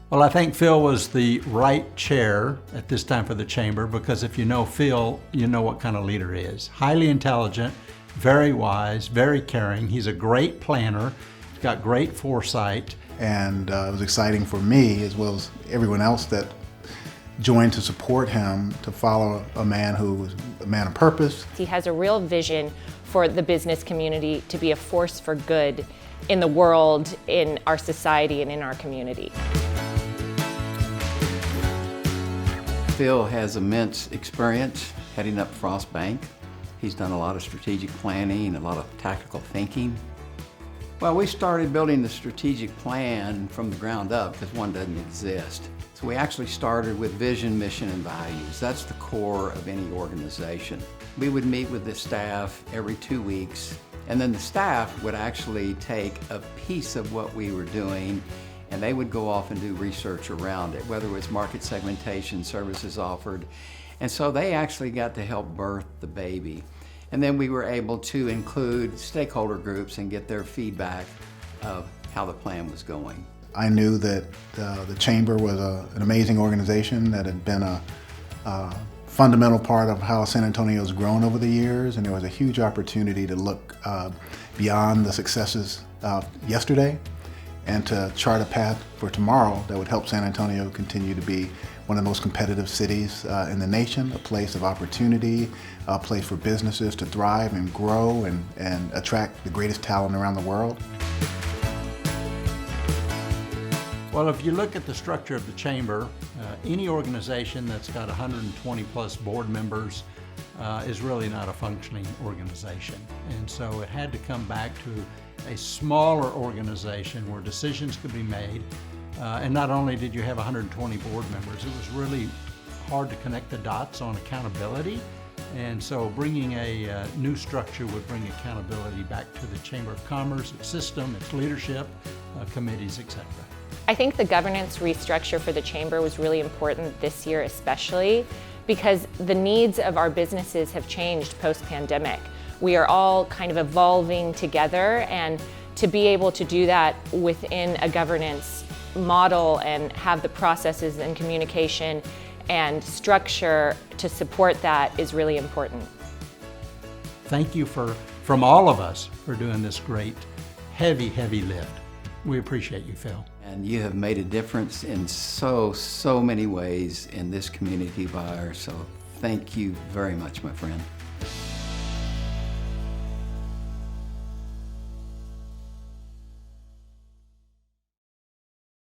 Well, I think Phil was the right chair at this time for the chamber, because if you know Phil, you know what kind of leader he is. Highly intelligent, very wise, very caring. He's a great planner. He's got great foresight. And it was exciting for me, as well as everyone else that joined to support him, to follow a man who was a man of purpose. He has a real vision for the business community to be a force for good in the world, in our society, and in our community. Phil has immense experience heading up Frost Bank. He's done a lot of strategic planning, a lot of tactical thinking. Well, we started building the strategic plan from the ground up because one doesn't exist. So we actually started with vision, mission, and values. That's the core of any organization. We would meet with the staff every 2 weeks, and then the staff would actually take a piece of what we were doing and they would go off and do research around it, whether it was market segmentation, services offered. And so they actually got to help birth the baby. And then we were able to include stakeholder groups and get their feedback of how the plan was going. I knew that the Chamber was an amazing organization that had been a fundamental part of how San Antonio has grown over the years, and there was a huge opportunity to look beyond the successes yesterday and to chart a path for tomorrow that would help San Antonio continue to be one of the most competitive cities in the nation, a place of opportunity, a place for businesses to thrive and grow and attract the greatest talent around the world. Well, if you look at the structure of the Chamber, any organization that's got 120 plus board members is really not a functioning organization. And so it had to come back to a smaller organization where decisions could be made. And not only did you have 120 board members, it was really hard to connect the dots on accountability. And so bringing a new structure would bring accountability back to the Chamber of Commerce, its system, its leadership, committees, etc. I think the governance restructure for the Chamber was really important this year especially because the needs of our businesses have changed post-pandemic. We are all kind of evolving together, and to be able to do that within a governance model and have the processes and communication and structure to support that is really important. Thank you from all of us for doing this great, heavy lift. We appreciate you, Phil. And you have made a difference in so many ways in this community of ours, so thank you very much, my friend.